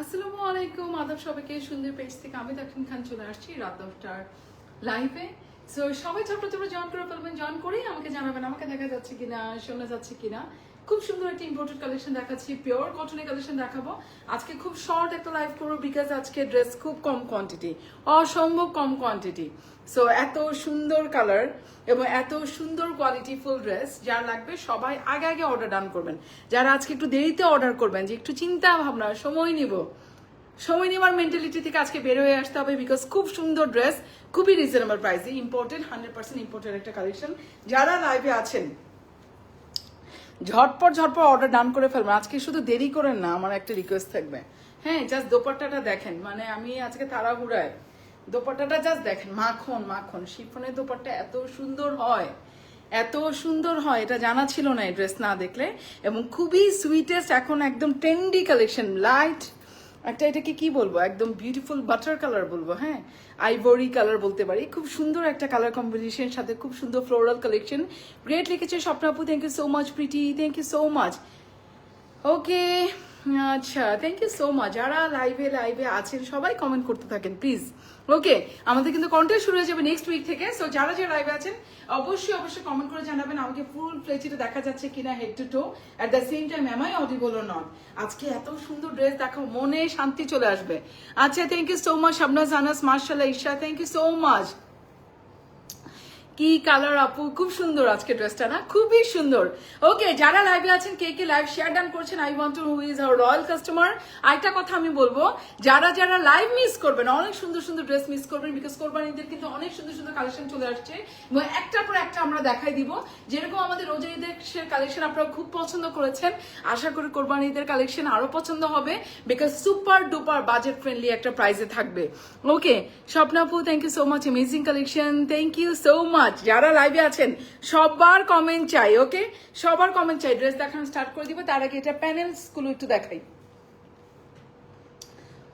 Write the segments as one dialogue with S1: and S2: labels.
S1: আসসালামু আলাইকুম আদাব সবাইকে সুন্দর পেজ থেকে আমি তাকিন খান চলে আসছি রাত 10টার লাইভে। সো সবাই ছোট্ট ছোট জয়েন করে ফেলবেন, জয়েন করেই আমাকে জানাবেন আমাকে দেখা যাচ্ছে কিনা, শোনা যাচ্ছে কিনা। খুব সুন্দর একটা ইম্পোর্টেড কালেকশন দেখাচ্ছি, পিওর কটনের কালেকশন দেখাবো আজকে। খুব শর্ট একটা লাইভ করবো বিকজ আজকে ড্রেস খুব কম কোয়ান্টিটি, অসম্ভব কম কোয়ান্টিটি। সো এত সুন্দর কালার এবং এত সুন্দর কোয়ালিটি ফুল ড্রেস যার লাগবে সবাই আগে আগে অর্ডার ডান করবেন। যারা আজকে একটু দেরিতে অর্ডার করবেন, যে একটু চিন্তা ভাবনা সময় নেওয়ার মেন্টালিটি থেকে আজকে বের হয়ে আসতে হবে বিকজ খুব সুন্দর ড্রেস, খুবই রিজনেবল প্রাইসে, ইম্পোর্টেড 100% ইম্পোর্টেড একটা কালেকশন। যারা লাইভে আছেন ঝটপট অর্ডার ডান করে ফেলবেন। আজকে শুধু দেরি করেন না, আমার একটা রিকোয়েস্ট থাকবে। হ্যাঁ, জাস্ট দোপাট্টাটা দেখেন, মানে আমি আজকে তাড়াহুড়ায় দোপাট্টাটা জাস্ট দেখেন, মাখন শিফনের দোপাট্টা এত সুন্দর হয়, এত সুন্দর হয় এটা জানা ছিল না এই ড্রেস না দেখলে। এবং খুবই সুইটেস্ট, এখন একদম ট্রেন্ডি কালেকশন, লাইট একটা, এটাকে কি বলবো, একদম বিউটিফুল বাটার কালার বলবো, হ্যাঁ আইভরি কালার বলতে পারি। খুব সুন্দর একটা কালার কম্বিনেশন, সাথে খুব সুন্দর ফ্লোরাল কালেকশন। গ্রেট লিখেছে স্বপ্নাপু, thank you so much pretty, thank you so much. Okay, আচ্ছা, থ্যাংক ইউ সো মাচ। যারা লাইভে আছেন সবাই কমেন্ট করতে থাকেন প্লিজ। ওকে, আমাদের কিন্তু কন্টেস্ট শুরু হয়ে যাবে নেক্সট উইক থেকে। সো যারা লাইভে আছেন অবশ্যই কমেন্ট করে জানাবেন আমাকে ফুল ফ্লেচিটা দেখা যাচ্ছে কিনা, head to toe. At the same time am I audible or not. আজকে এত সুন্দর ড্রেস দেখো, মনে শান্তি চলে আসবে। আচ্ছা, thank you so much Shabnaz Anas, মার্শাল্লাহ Isha, thank you so much. কি কালার আপু, খুব সুন্দর আজকে ড্রেসটা না, খুবই সুন্দর। ওকে, যারা লাইভে আছেন কে কে লাইভ শেয়ার ডান করছেন, I want to who is our royal customer. আরেকটা কথা আমি বলবো, যারা লাইভ মিস করবেন, অনেক সুন্দর সুন্দর ড্রেস মিস করবেন বিকজ কোরবানিদের কিন্তু অনেক সুন্দর সুন্দর কালেকশন চলে আসছে এবং একটার পর একটা আমরা দেখাই দিব। যেরকম আমাদের রোজা ঈদের কালেকশন আপনারা খুব পছন্দ করেছেন, আশা করি কোরবানি ঈদের কালেকশন আরো পছন্দ হবে because super duper budget friendly একটা প্রাইসে থাকবে। ওকে, স্বপ্নাপু thank you so much, amazing collection, thank you so much. যারা লাইভে আছেন সবার কমেন্ট চাই। ওকে, সবার কমেন্ট চাই। ড্রেস দেখানো স্টার্ট করে দিব, তার আগে এটা প্যানেলস গুলো একটু দেখাই।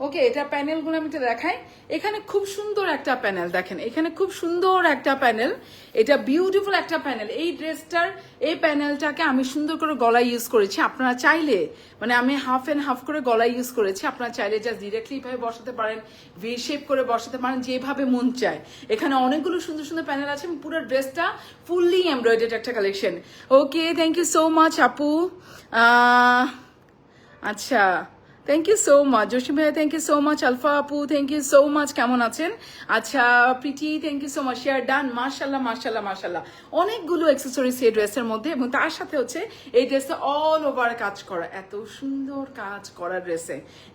S1: ওকে, এটা প্যানেলগুলো আমি একটু দেখাই। এখানে খুব সুন্দর একটা প্যানেল দেখেন, এখানে খুব সুন্দর একটা প্যানেল, এটা বিউটিফুল একটা প্যানেল। এই ড্রেসটার এই প্যানেলটাকে আমি সুন্দর করে গলায় ইউজ করেছি। আপনারা চাইলে, মানে আমি হাফ এন্ড হাফ করে গলায় ইউজ করেছি, আপনারা চাইলে জাস্ট ডিরেক্টলি এইভাবে বসাতে পারেন, ভি শেপ করে বসাতে পারেন, যেভাবে মন চায়। এখানে অনেকগুলো সুন্দর সুন্দর প্যানেল আছে, পুরো ড্রেসটা ফুললি এমব্রয়ডার্ড একটা collection. Okay, thank you so much আপু। আচ্ছা, thank you so much Jasim ভাইয়া, thank you so much Alfa আপু, থ্যাংক ইউ সো মাচ। কেমন আছেন? আচ্ছা Priti, thank you so much. Share done, মার্শাল্লাহ। অনেকগুলো অ্যাক্সেসরিজ এই ড্রেসের মধ্যে এবং তার সাথে হচ্ছে এই ড্রেসে অল ওভার কাজ করা, এত সুন্দর কাজ করা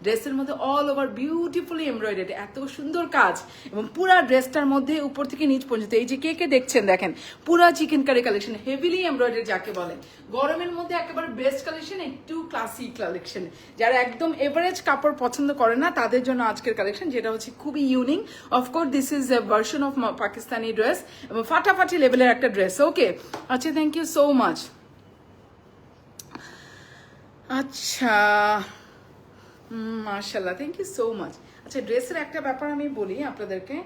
S1: ড্রেসের মধ্যে অল ওভার বিউটিফুলি এমব্রয়ডারি, এত সুন্দর কাজ এবং পুরা ড্রেসটার মধ্যে উপর থেকে নিচ পর্যন্ত এই যে কে দেখছেন দেখেন, পুরা chikankari collection, heavily embroidery যাকে বলে। গরমের মধ্যে একেবারে বেস্ট কালেকশন, একটু ক্লাসিক কালেকশন। যারা একদম এভারেজ কাপড় পছন্দ করে না তাদের জন্য আজকের কালেকশন, যেটা হচ্ছে খুবই unique. Of course this is a version of Pakistani dress এবং ফাটাফাটি লেভেলের একটা ড্রেস। ওকে, আচ্ছা, থ্যাংক ইউ সো মাচ। আচ্ছা, মার্শাল্লাহ, থ্যাংক ইউ সো মাচ। আচ্ছা, ড্রেসের একটা ব্যাপার আমি বলি আপনাদেরকে,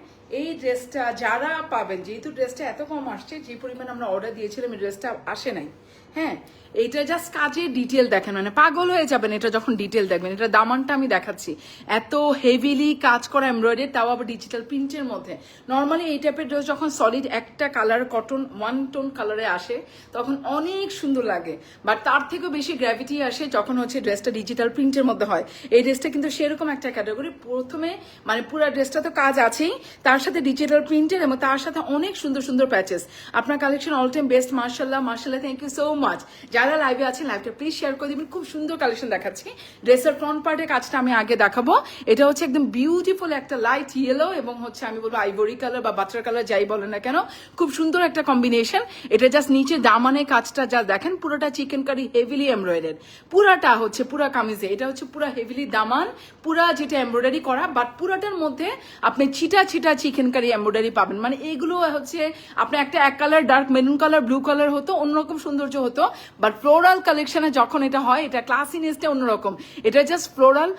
S1: এই ড্রেসটা যারা পাবেন, যেহেতু ড্রেসটা এত কম আসছে, যে পরিমাণ আমরা অর্ডার দিয়েছিলাম এই ড্রেসটা আসে নাই। হ্যাঁ, এইটা জাস্ট কাজের ডিটেল দেখেন, মানে পাগল হয়ে যাবেন এটা যখন ডিটেল দেখবেন। এটা দামানটা আমি দেখাচ্ছি, এত হেভিলি কাজ করা এমব্রয়ডারি, তাও আবার ডিজিটাল প্রিন্টের মধ্যে। নর্মালি এই টাইপের ড্রেস যখন সলিড একটা কালার কটন ওয়ান টোন কালারে আসে তখন অনেক সুন্দর লাগে, বাট তার থেকেও বেশি গ্র্যাভিটি আসে যখন হচ্ছে ড্রেসটা ডিজিটাল প্রিন্টের মধ্যে হয়। এই ড্রেসটা কিন্তু সেরকম একটা ক্যাটাগরি। প্রথমে মানে পুরো ড্রেসটা তো কাজ আছেই, তার সাথে ডিজিটাল প্রিন্টের এবং তার সাথে অনেক সুন্দর সুন্দর প্যাচেস। আপনার কালেকশন অল টাইম বেস্ট, মার্শাল্লাহ, থ্যাংক ইউ সো মাচ। যারা লাইভে আছেন লাইভটা প্লিজ শেয়ার করে দিবেন। খুব সুন্দর কালেকশন দেখাচ্ছি। ড্রেসের ফ্রন্ট পার্টের কাজটা আমি আগে দেখাবো। এটা হচ্ছে একদম বিউটিফুল একটা লাইট ইয়েলো এবং হচ্ছে আমি বলবো আইভরি কালার বা বাটার কালার যাই বলেন না কেন, খুব সুন্দর একটা কম্বিনেশন। এটা জাস্ট নিচে দামানে কাজটা যা দেখেন, পুরোটা চিকেন কারি হেভিলি এমব্রয়ডারি, পুরাটা হচ্ছে পুরা কামিজে এটা হচ্ছে পুরা হেভিলি দামান, পুরা যেটা এমব্রয়ডারি করা, বাট পুরাটার মধ্যে আপনি ছিটা চিকেন কারি এমব্রয়ডারি পাবেন। মানে এইগুলো হচ্ছে আপনি একটা এক colour dark maroon colour blue colour হতো অন্যরকম সৌন্দর্য হতো, বাট ফ্লোরাল কালেকশনে যখন এটা হয় এটা ক্লাসিনেসটা অন্যরকম। এটা জাস্ট ফ্লোরাল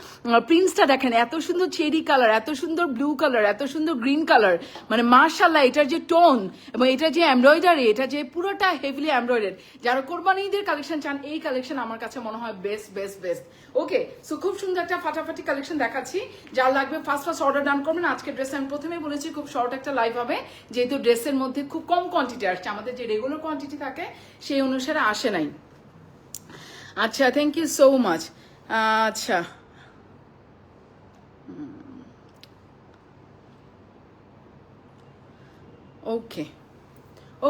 S1: প্রিন্টসটা দেখেন, এত সুন্দর চেরি কালার, এত সুন্দর ব্লু কালার, এত সুন্দর গ্রিন কালার, মানে মার্শাল্লাহ। এটার যে টোন এবং এটা যে এমব্রয়ডারি, এটা যে পুরোটা হেভিলি এমব্রয়ডারি। যারা কোরবানি ঈদের কালেকশন চান এই কালেকশন আমার কাছে মনে হয় বেস্ট। ওকে, সো খুব সুন্দর একটা ফাটাফাটি কালেকশন দেখাচ্ছি। যার লাগবে ফার্স্ট অর্ডার ডান করবেন। আজকে ড্রেস আমি প্রথমেই বলেছি খুব শর্ট একটা লাইভ হবে, যেহেতু ড্রেসের মধ্যে খুব কম কোয়ান্টিটি আসছে, আমাদের যে রেগুলার কোয়ান্টিটি থাকে সেই অনুসারে আসে নাই। আচ্ছা, থ্যাংক ইউ সো মাচ। আচ্ছা, ওকে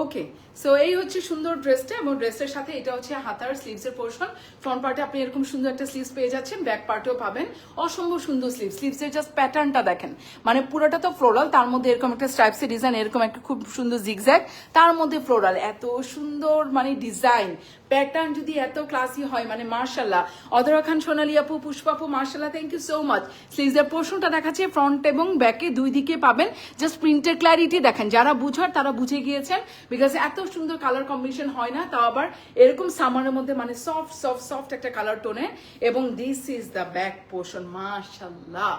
S1: ওকে, সো এই হচ্ছে সুন্দর ড্রেসটা, এবং ড্রেসের সাথে এটা হচ্ছে হাতার স্লিভসের পোর্শন। ফ্রন্ট পার্টে আপনি এরকম সুন্দর একটা স্লিভস পেয়ে যাচ্ছেন, ব্যাক পার্টেও পাবেন অসম্ভব সুন্দর স্লিভস। স্লিভসের জাস্ট প্যাটার্নটা দেখেন, মানে পুরোটা তো ফ্লোরাল, তার মধ্যে এরকম একটা স্ট্রাইপসের ডিজাইন, এরকম একটা খুব সুন্দর জিগজ্যাগ, তার মধ্যে ফ্লোরাল, এত সুন্দর মানে ডিজাইন প্যাটার্ন যদি এত ক্লাসি হয়, মানে মার্শাল্লাহ। অধরা খান, সোনালী আপু, পুষ্পা আপু, মার্শাল্লাহ, থ্যাংক ইউ সো মাচ। স্লিভসের পোর্শনটা দেখাচ্ছে, ফ্রন্ট এবং ব্যাকে দুই দিকে পাবেন। জাস্ট প্রিন্টের ক্ল্যারিটি দেখেন, যারা বুঝার তারা বুঝে গিয়েছেন, বিকজ এত সুন্দর কালার কম্বিনেশন হয় না, তাও আবার এরকম সামারের মধ্যে, মানে সফট সফট সফট একটা কালার টোনে। এবং this is the back portion, মাশাল্লাহ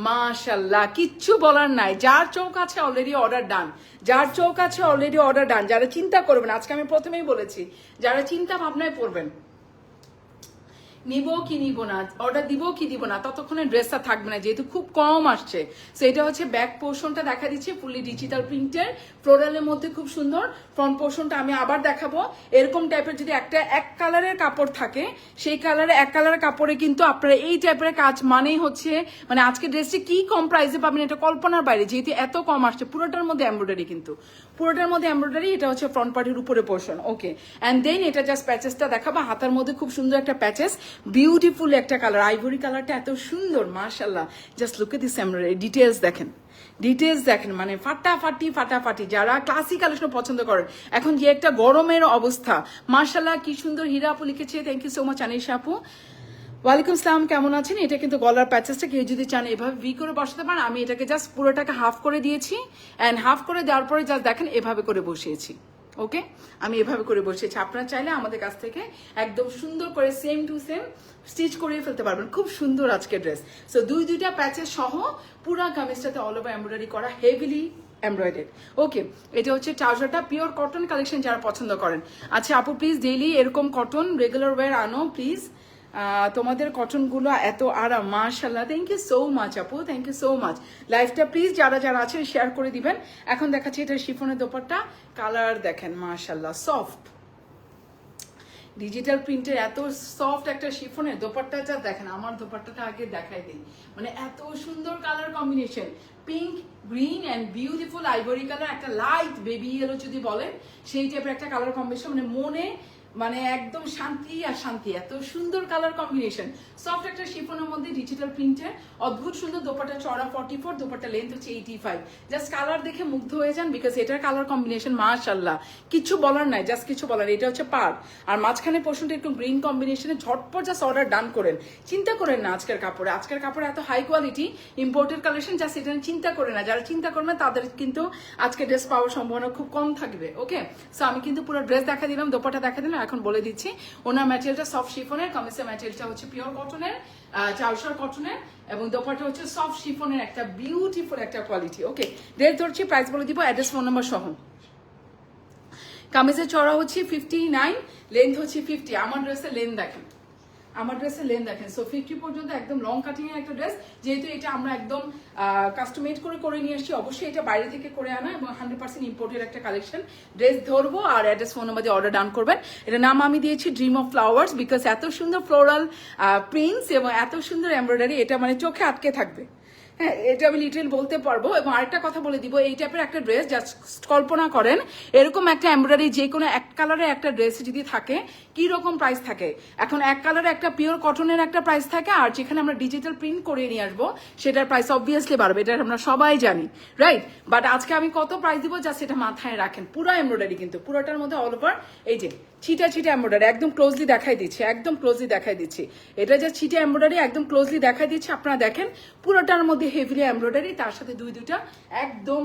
S1: মাশাল্লাহ, কিচ্ছু বলার নাই। যার চোখ আছে অলরেডি অর্ডার ডান, যার চোখ আছে অলরেডি অর্ডার ডান। যারা চিন্তা করবেন, আজকে আমি প্রথমেই বলেছি, যারা চিন্তা ভাবনায় পড়বেন নিব কি নিব না, অর্ডার দিব কি দিব না, ততক্ষণে ড্রেসটা থাকবে না, যেহেতু খুব কম আসছে। সো এটা হচ্ছে ব্যাক পোর্শনটা দেখা দিচ্ছে, ফুললি ডিজিটাল প্রিন্টের, ফ্লোরালের মধ্যে খুব সুন্দর। ফ্রন্ট পোর্শনটা আমি আবার দেখাবো, এরকম টাইপের যদি একটা এক কালারের কাপড় থাকে, সেই কালারে এক কালারের কাপড়ে কিন্তু আপনারা এই টাইপের কাজ, মানেই হচ্ছে মানে আজকে ড্রেসটি কি কম প্রাইসে পাবেন এটা কল্পনার বাইরে, যেহেতু এত কম আসছে। পুরোটার মধ্যে এমব্রয়ডারি, কিন্তু পুরোটার মধ্যে এমব্রয়ডারি। এটা হচ্ছে ফ্রন্ট পার্টের উপরে পোর্শন। ওকে, অ্যান্ড দেন এটা জাস্ট প্যাচেসটা দেখাবো, হাতার মধ্যে খুব সুন্দর একটা প্যাচেস, বিউটিফুল একটা কালার, আইভরি কালারটা এত সুন্দর মাশাল্লাহ। Just look at this embroidery, details দেখেন, ডিটেলস দেখেন, মানে ফাটাফাটি ফাটাফাটি। যারা ক্লাসিক কালেকশন পছন্দ করেন, এখন যে একটা গরমের অবস্থা, মাশাল্লাহ কি সুন্দর। হীরা আপু লিখেছে, thank you so much. Anisha আপু, ওয়ালাইকুম সালাম, কেমন আছেন? এটা কিন্তু গলার প্যাচেসটা কেউ যদি চান এভাবে ভি করে বসাতে পারেন। আমি এটাকে জাস্ট পুরোটাকে হাফ করে দিয়েছি, অ্যান্ড হাফ করে দেওয়ার পরে জাস্ট দেখেন এভাবে করে বসিয়েছি। ওকে, আমি এভাবে করে বসিয়েছি। আপনারা চাইলে আমাদের কাছ থেকে একদম সুন্দর করে সেম টু সেম স্টিচ করিয়ে ফেলতে পারবেন। খুব সুন্দর আজকে ড্রেস। সো দুইটা প্যাচেস সহ পুরা কামিজটাতে অল ওভার এমব্রয়ডারি করা, হেভিলি এমব্রয়ডারি। ওকে, এটা হচ্ছে ট্রাউজারটা, পিওর কটন কালেকশন যারা পছন্দ করেন। আচ্ছা আপু, প্লিজ ডেইলি এরকম কটন রেগুলার ওয়্যার আনো প্লিজ, তোমাদের কটনগুলো এত আরাম, মাশাল্লাহ। থ্যাংক ইউ সো মাচ আপু, থ্যাংক ইউ সো মাচ। লাইফটা প্লিজ যারা যারা আছেন শেয়ার করে দিবেন। এখন দেখাচ্ছি এটা শিফনের দোপাট্টা, কালার দেখেন মাশাল্লাহ, সফট ডিজিটাল প্রিন্টের এত সফট একটা শিফনের দোপাট্টা, যা দেখেন। আমার দোপাট্টাটা আগে দেখাই দিই, মানে এত সুন্দর colour combination, pink, green and beautiful ivory colour, একটা লাইট বেবি ইয়েলো যদি বলেন, সেই টাইপের একটা কালার কম্বিনেশন, মানে মনে মানে একদম শান্তি আর শান্তি। এত সুন্দর কালার কম্বিনেশন, সফট একটা শিফনের মধ্যে ডিজিটাল প্রিন্টের, অদ্ভুত সুন্দর। দোপাট্টা চড়া 44, দোপাট্টা লেন্থ হচ্ছে 85। জাস্ট কালার দেখে মুগ্ধ হয়ে যান, বিকজ এটার কালার কম্বিনেশন মাশাল্লাহ, কিছু বলার নাই, জাস্ট কিছু বলার। এটা হচ্ছে পার, আর মাঝখানে পোর্শনটা একটু গ্রিন কম্বিনেশনে। ঝটপট জাস্ট অর্ডার ডান করেন, চিন্তা করেন না আজকের কাপড়ে। আজকের কাপড়ে এত high quality imported collection, just এটা চিন্তা করে না। যারা চিন্তা করবেন তাদের কিন্তু আজকে ড্রেস পাওয়ার সম্ভাবনা খুব কম থাকবে। ওকে, সো আমি কিন্তু পুরো ড্রেস দেখা দিলাম, দোপাট্টা দেখা দিলাম। এখন বলে দিচ্ছি, ওনার ম্যাটেরিয়ালটা সফট শিফনের, কামিজের ম্যাটেরিয়ালটা হচ্ছে পিওর কটনের, চাউশার কটনের, এবং দোপাট্টা হচ্ছে সফট শিফনের, একটা বিউটিফুল একটা কোয়ালিটি। ওকে, ড্রেস ধরছি, প্রাইস বলে দিব, অ্যাড্রেস, ফোন নাম্বার সহ। কামিজের চড়া হচ্ছে 59, লেন্থ হচ্ছে 50। আমার ড্রেসের লেন্থ দেখেন, আমার ড্রেসের লেন্থ দেখেন। সো 50 পর্যন্ত একদম লং কাটিং এর একটা ড্রেস, যেহেতু এটা আমরা একদম কাস্টমাইজ করে নিয়ে এসেছি। অবশ্যই এটা বাইরে থেকে করে আনা এবং 100% ইম্পোর্টেড একটা কালেকশন। ড্রেস ধরবো আর অ্যাড্রেস, ফোন নাম্বার দিয়ে অর্ডার ডান করবেন। এটা নাম আমি দিয়েছি ড্রিম অফ ফ্লাওয়ার্স, বিকজ এত সুন্দর ফ্লোরাল প্রিন্টস এবং এত সুন্দর এমব্রয়ডারি, এটা মানে চোখে আটকে থাকবে। হ্যাঁ, এটা আমি লিটেল বলতে পারবো। এবং আরেকটা কথা বলে দিব, এই টাইপের একটা ড্রেস জাস্ট কল্পনা করেন, এরকম একটা এমব্রয়ডারি যে কোনো এক কালারের একটা ড্রেস যদি থাকে, কি রকম প্রাইস থাকে। এখন এক কালারে একটা পিওর কটনের একটা প্রাইস থাকে, আর যেখানে আমরা ডিজিটাল প্রিন্ট করে নিয়ে আসবো সেটার প্রাইস অবভিয়াসলি বাড়বে, এটা আমরা সবাই জানি, রাইট? বাট আজকে আমি কত প্রাইস দিব জাস্ট এটা মাথায় রাখেন। পুরো এমব্রয়ডারি, কিন্তু পুরোটার মধ্যে অল ওভার এই যে ছিটা ছিটা এমব্রয়ডারি, একদম ক্লোজলি দেখাই দিচ্ছি, একদম ক্লোজলি দেখাই দিচ্ছি। এটা যে ছিটা এমব্রয়ডারি একদম ক্লোজলি দেখাই দিচ্ছি, আপনারা দেখেন পুরোটার মধ্যে হেভিলি এমব্রয়ডারি, তার সাথে দুইটা একদম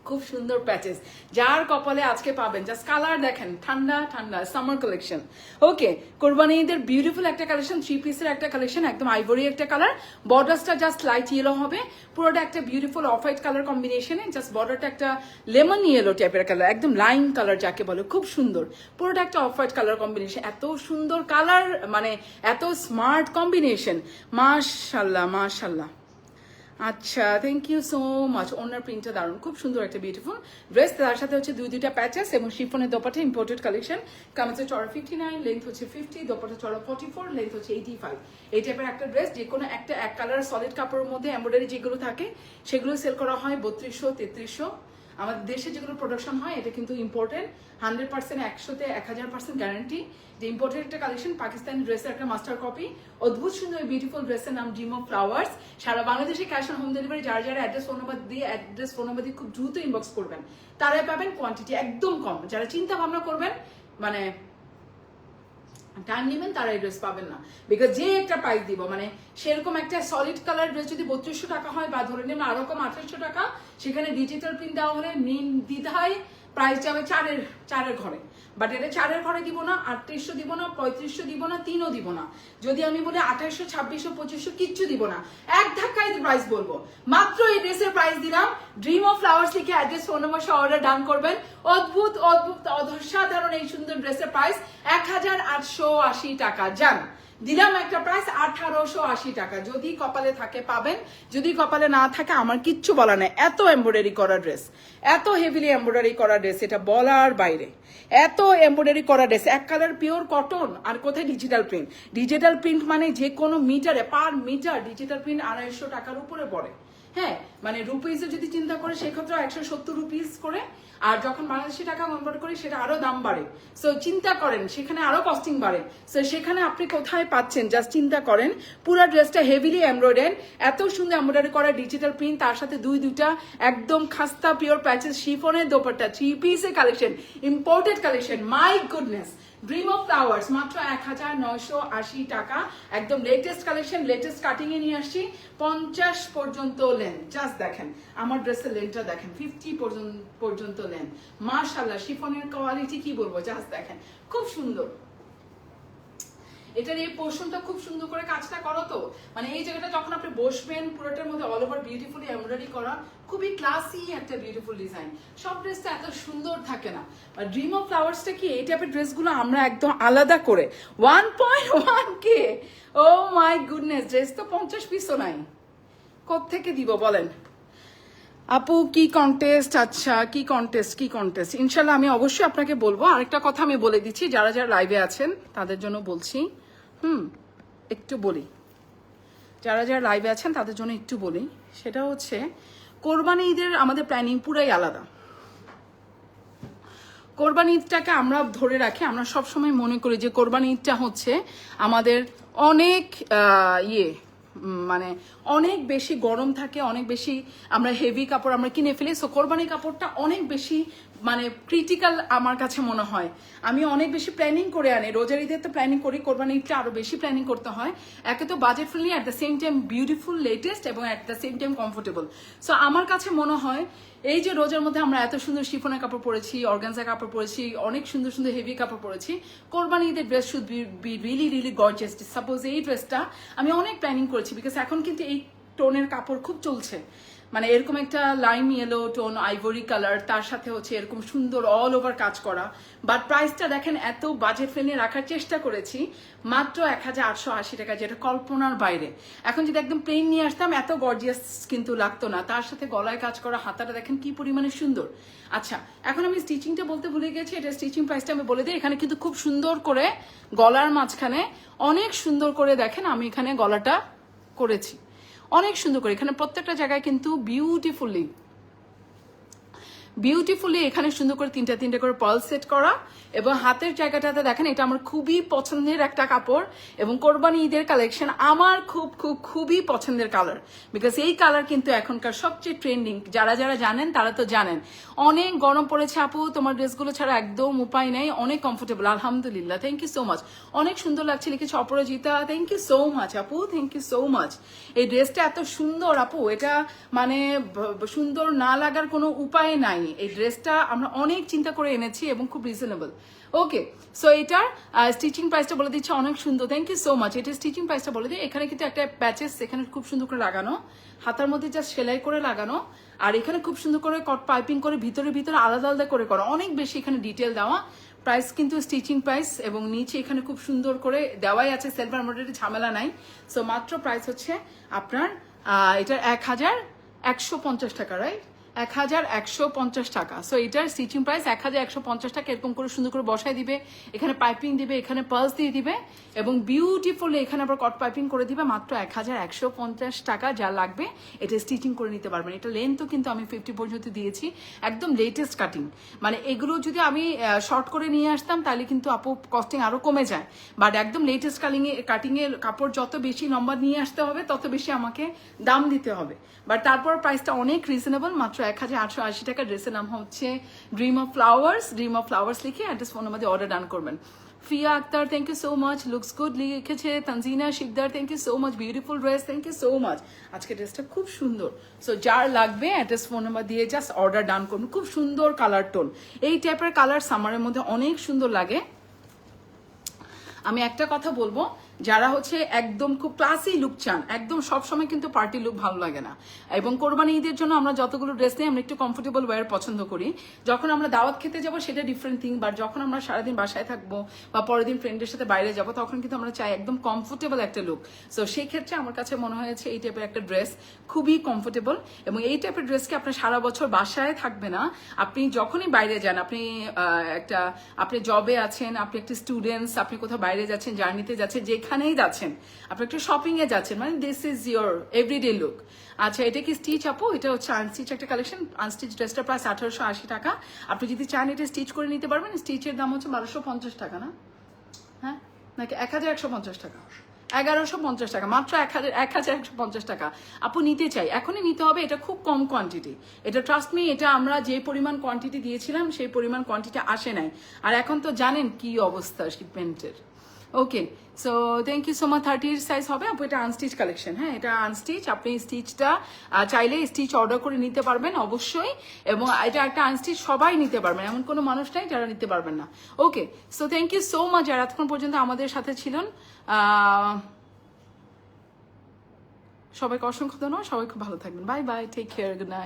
S1: খুব সুন্দর প্যাচেস, যার কপালে আজকে পাবেন। জাস্ট কালার দেখেন, ঠান্ডা ঠান্ডা সামার কালেকশন। ওকে, কোরবানি ঈদের বিউটিফুল একটা কালেকশন, 3 পিসের একটা কালেকশন, একদম আইভরি একটা কালার। বর্ডারটা জাস্ট লাইট ইয়েলো হবে, পুরোটা একটা বিউটিফুল অফ হোয়াইট কালার কম্বিনেশনে। জাস্ট বর্ডারটা একটা লেমন ইয়েলো টাইপের কালার, একদম লাইম কালার যাকে বলে, খুব সুন্দর। পুরোটা একটা অফ হোয়াইট কালার কম্বিনেশন, এত সুন্দর কালার, মানে এত স্মার্ট কম্বিনেশন, মাশাল্লাহ মাশাল্লাহ। আচ্ছা, থ্যাংক ইউ সো মাচ। ওনার প্রিন্টটা দারুণ, খুব সুন্দর একটা বিউটিফুল ড্রেস। তার সাথে হচ্ছে দুইটা প্যাচেস এবং শিফনের দোপাট্টা, ইম্পোর্টেড কালেকশন। কামিজে চড়া 59, লেন্থ হচ্ছে 50, দোপাট্টা চড়া 44, লেন্থ হচ্ছে 85। এই টাইপের একটা ড্রেস, যে কোনো একটা এক কালার সলিড কাপড়ের মধ্যে এমব্রয়ডারি যেগুলো থাকে সেগুলো সেল করা হয় 3200, 3300। আমাদের দেশে যেগুলো প্রোডাকশন হয় এটা কিন্তু ইম্পোর্টেড, 100%, 100তে 1000% গ্যারান্টি যে ইম্পোর্টেড একটা কালেকশন। পাকিস্তানি ড্রেসের একটা মাস্টার কপি, অদ্ভুত সুন্দর বিউটিফুল ড্রেসের নাম ড্রিম অফ ফ্লাওয়ার্স। সারা বাংলাদেশে ক্যাশ অন হোম ডেলিভারি। যারা যারা অ্যাড্রেস ফোন নাম্বার দিয়ে খুব দ্রুত ইনবক্স করবেন, তারাই পাবেন। কোয়ান্টিটি একদম কম। যারা চিন্তা ভাবনা করবেন, মানে টাইম নেবেন, তারা এই ড্রেস পাবেন না। বিকজ যে একটা প্রাইস দিব, মানে সেরকম একটা সলিড কালার ড্রেস যদি 3200 টাকা হয়, বা ধরে নেবেন আরো কম 2800 টাকা, সেখানে ডিজিটাল প্রিন্ট দেওয়া হলে দ্বিধায় প্রাইস যাবে চারের ঘরে। বাট এটা 4-এর ঘরে দিব না, 3800 দিব না, 3500 দিব না, 3ও দিব না। যদি আমি বলি 2800, 2600, 2500, কিচ্ছু দিব না, এক ধাক্কায় প্রাইস বলবো। মাত্র এই ড্রেসের প্রাইস দিলাম। ড্রিম অফ ফ্লাওয়ার্স লিখে অ্যাড্রেস ফোন নম্বর সহ অর্ডার ডান করবেন। অদ্ভুত অদ্ভুত অসাধারণ এই সুন্দর ড্রেসের প্রাইস 1880 টাকা। যান, দিলাম একটা প্রাইস 1880 টাকা। যদি কপালে থাকে পাবেন, যদি কপালে না থাকে আমার কিচ্ছু বলা নেই। এত এমব্রয়ডারি করা ড্রেস, এত হেভিলি এমব্রয়ডারি করা ড্রেস, এটা বলার বাইরে। এত এমব্রয়ডারি করা ড্রেস, এক কালার পিওর কটন, আর কোথায় ডিজিটাল প্রিন্ট। ডিজিটাল প্রিন্ট মানে যে কোনো মিটারে, পার মিটার ডিজিটাল প্রিন্ট 250 টাকার উপরে পড়ে। হ্যাঁ, মানে রুপিসে যদি চিন্তা করে সেক্ষেত্রে 170 রুপিস করে, আর যখন বাংলাদেশি টাকা কনভার্ট করি সেটা আরো দাম বাড়ে। সো চিন্তা করেন, সেখানে আরো কস্টিং বাড়ে। সো সেখানে আপনি কোথায় পাচ্ছেন, জাস্ট চিন্তা করেন। পুরো ড্রেসটা হেভিলি এমব্রয়ডারি, এত সুন্দর এমব্রয়ডারি করা ডিজিটাল প্রিন্ট, তার সাথে দুইটা একদম খাস্তা পিওর প্যাচেস, শিফনের দোপাট্টা, 3 পিসের collection, imported collection. My goodness, dream of flowers মাত্র 1980 টাকা। একদম লেটেস্ট কালেকশন, লেটেস্ট কাটিং এ নিয়ে আসছি। 50 পর্যন্ত লেন্থ, জাস্ট দেখেন আমার ড্রেসের লেন্থটা দেখেন, 50 পর্যন্ত লেন্থ। মাশাআল্লাহ, শিফনের কোয়ালিটি কি বলবো, জাস্ট দেখেন, খুব সুন্দর। এটার এই পোর্শনটা খুব সুন্দর করে কাজটা করো, তো মানে এই জায়গাটা যখন আপনি বসবেন, পুরোটার মধ্যে অল ওভার বিউটিফুলি এমব্রয়ডারি করা, খুবই ক্লাসি একটা বিউটিফুল ডিজাইন। সব ড্রেসটা এত সুন্দর থাকে না। আর ড্রিম অফ ফ্লাওয়ার্সটা কি, এই টাইপের ড্রেসগুলো আমরা একদম আলাদা করে 1.1K। O my goodness, dress তো 50 পিসও নাই, কোত্থেকে দিব বলেন আপু? কি কন্টেস্ট? আচ্ছা, কি কন্টেস্ট? ইনশাল্লাহ আমি অবশ্যই আপনাকে বলবো। আরেকটা কথা আমি বলে দিচ্ছি, যারা যারা লাইভে আছেন তাদের জন্য বলছি, একটু বলি, যারা যারা লাইভে আছেন তাদের জন্য একটু বলি। সেটা হচ্ছে কোরবানি ঈদের আমাদের প্ল্যানিং পুরাই আলাদা। কোরবানি ঈদটাকে আমরা ধরে রাখি, আমরা সবসময় মনে করি যে কোরবানি ঈদটা হচ্ছে আমাদের অনেক মানে অনেক বেশি গরম থাকে, অনেক বেশি আমরা হেভি কাপড় আমরা কিনে ফেলি। সো কোরবানি কাপড়টা অনেক বেশি মানে ক্রিটিক্যাল আমার কাছে মনে হয়। আমি অনেক বেশি প্ল্যানিং করে আনি, রোজার ঈদের তো প্ল্যানিং করি, কোরবানি ঈদটা আরো বেশি প্ল্যানিং করতে হয়। একে তো budget friendly, at the same time beautiful, latest, এবং at the same time comfortable. So আমার কাছে মনে হয় এই যে রোজার মধ্যে আমরা এত সুন্দর শিফনের কাপড় পরেছি, অর্গানজা কাপড় পরেছি, অনেক সুন্দর সুন্দর হেভি কাপড় পরেছি, কোরবানি ঈদের dress should be really really gorgeous. Suppose এই ড্রেসটা আমি অনেক প্ল্যানিং করেছি, বিকজ এখন কিন্তু এই টোনের কাপড় খুব চলছে। মানে এরকম একটা lime yellow tone, ivory colour, তার সাথে হচ্ছে এরকম সুন্দর অল ওভার কাজ করা। বাট প্রাইসটা দেখেন এত বাজেট ফ্রেন্ডলি রাখার চেষ্টা করেছি, মাত্র 1880 টাকা, যেটা কল্পনার বাইরে। এখন যদি একদম প্লেন নিয়ে আসতাম এত গর্জিয়াস কিন্তু লাগতো না। তার সাথে গলায় কাজ করা, হাতাটা দেখেন কি পরিমাণে সুন্দর। আচ্ছা, এখন আমি স্টিচিংটা বলতে ভুলে গেছি, এটা স্টিচিং প্রাইসটা আমি বলে দিই। এখানে কিন্তু খুব সুন্দর করে গলার মাঝখানে অনেক সুন্দর করে দেখেন আমি এখানে গলাটা করেছি, অনেক সুন্দর করে। এখানে প্রত্যেকটা জায়গায় কিন্তু বিউটিফুলি বিউটিফুলি এখানে সুন্দর করে তিনটা তিনটা করে পার্ল সেট করা, এবং হাতের জায়গাটাতে দেখেন এটা আমার খুবই পছন্দের একটা কাপড়, এবং কোরবানি ঈদের কালেকশন আমার খুব খুব খুবই পছন্দের কালার, বিকজ এই কালার কিন্তু এখনকার সবচেয়ে ট্রেন্ডিং। যারা যারা জানেন তারা তো জানেন। অনেক গরম পড়েছে আপু, তোমার ড্রেসগুলো ছাড়া একদম উপায় নেই, অনেক কমফোর্টেবল আলহামদুলিল্লাহ, থ্যাংক ইউ সো মাচ। অনেক সুন্দর লাগছে লিখেছে অপরাজিতা, থ্যাংক ইউ সো মাচ আপু, থ্যাংক ইউ সো মাচ। এই ড্রেসটা এত সুন্দর আপু, এটা মানে সুন্দর না লাগার কোনো উপায় নাই। এই ড্রেসটা আমরা অনেক চিন্তা করে এনেছি এবং খুব রিজনেবল। ওকে, সো এটার স্টিচিং প্রাইসটা বলে দিচ্ছে, অনেক সুন্দর, থ্যাংক ইউ সো মাচ। এটা স্টিচিং প্রাইসটা বলে দিই। এখানে কিন্তু একটা প্যাচেস এখানে খুব সুন্দর করে লাগানো, হাতার মধ্যে যা সেলাই করে লাগানো, আর এখানে খুব সুন্দর করে কট পাইপিং করে ভিতরে ভিতরে আলাদা আলাদা করে করা, অনেক বেশি এখানে ডিটেল দেওয়া। প্রাইস কিন্তু স্টিচিং প্রাইস, এবং নিচে এখানে খুব সুন্দর করে দেওয়াই আছে, সেলফ এমব্রয়ডারি ঝামেলা নাই। সো মাত্র প্রাইস হচ্ছে আপনার এটার 1150 টাকা, রাইট? 1150 টাকা। সো এটার স্টিচিং প্রাইস 1150 টাকা। এরকম করে সুন্দর করে বসাই দিবে, এখানে পাইপিং দিবে, এখানে পার্স দিয়ে দিবে, এবং বিউটিফুলি এখানে আবার কট পাইপিং করে দিবে। মাত্র 1150 টাকা। যা লাগবে এটা স্টিচিং করে নিতে পারবেন। এটা লেন্থও কিন্তু আমি 50 পর্যন্ত দিয়েছি, একদম লেটেস্ট কাটিং। মানে এগুলো যদি আমি শর্ট করে নিয়ে আসতাম তাহলে কিন্তু আপু কস্টিং আরো কমে যায়, বাট একদম লেটেস্ট কাটিং এর কাপড় যত বেশি লম্বা নিয়ে আসতে হবে তত বেশি আমাকে দাম দিতে হবে, বাট তারপর প্রাইসটা অনেক রিজনেবল, মাত্র 1880 টাকা। ড্রেসের নাম হচ্ছে dream of flowers. Dream of flowers লিখে অ্যাড্রেস ফোন নাম্বার দিয়ে অর্ডার ডান করবেন। Fiya Akter, thank you so much. Looks good লিখেছে Tanzina Sikder, thank you so much. Beautiful dress, thank you so much. আজকে ড্রেসটা খুব সুন্দর। সো যার লাগবে অ্যাড্রেস ফোন নাম্বার দিয়ে জাস্ট অর্ডার ডান করুন। খুব সুন্দর কালার টোন, এই টাইপের কালার সামারের মধ্যে অনেক সুন্দর লাগে। আমি একটা কথা বলবো, যারা হচ্ছে একদম খুব ক্লাসি লুক চান, একদম সবসময় কিন্তু পার্টি লুক ভালো লাগে না, এবং কোরবানি ঈদের জন্য আমরা যতগুলো ড্রেস নিই আমরা একটু কমফোর্টেবল ওয়্যার পছন্দ করি। যখন আমরা দাওয়াত খেতে যাব সেটা ডিফারেন্ট থিং, বাট যখন আমরা সারাদিন বাসায় থাকবো বা পরের দিন ফ্রেন্ডের সাথে বাইরে যাব তখন কিন্তু আমরা চাই একদম কমফোর্টেবল একটা লুক। সো সেই ক্ষেত্রে আমার কাছে মনে হয়েছে এই টাইপের একটা ড্রেস খুবই কমফোর্টেবল, এবং এই টাইপের ড্রেসকে আপনার সারা বছর বাসায় থাকবে না, আপনি যখনই বাইরে যান, আপনি জবে আছেন, আপনি একটা স্টুডেন্টস, আপনি কোথাও বাইরে যাচ্ছেন, জার্নিতে যাচ্ছেন, যেখানেই যাচ্ছেন, আপনি একটা শপিং এ যাচ্ছেন, মানে this is your everyday look. আচ্ছা, এটা কি স্টিচ আপু? এটা হচ্ছে আনস্টিচ একটা কালেকশন। আনস্টিচ ড্রেসটা প্রাইস 1880 টাকা। আপনি যদি চান এটা স্টিচ করে নিতে পারবেন। স্টিচের দাম হচ্ছে 1250 টাকা, না হ্যাঁ নাকি 1150 টাকা? 1150 টাকা, মাত্র 1150 টাকা। আপু নিতে চাই, এখনই নিতে হবে। এটা খুব কম কোয়ান্টিটি, এটা ট্রাস্ট মি, এটা আমরা যে পরিমাণ কোয়ান্টিটি দিয়েছিলাম সেই পরিমাণ কোয়ান্টিটি আসে নাই, আর এখন তো জানেন কি অবস্থা শিপমেন্টের। Okay, so thank you so much. 30 size হবে আপু, এটা আনস্টিচ কালেকশন। হ্যাঁ, এটা আনস্টিচ, আপনি স্টিচটা চাইলে স্টিচ অর্ডার করে নিতে পারবেন অবশ্যই, এবং এটা একটা আনস্টিচ সবাই নিতে পারবেন, এমন কোনো মানুষ নাই যারা নিতে পারবেন না। Okay, so thank you so much যারা এতক্ষণ পর্যন্ত আমাদের সাথে ছিলেন। সবাইকে অসংখ্য ধন্যবাদ, সবাই খুব ভালো থাকবেন। Bye bye, take care, good night.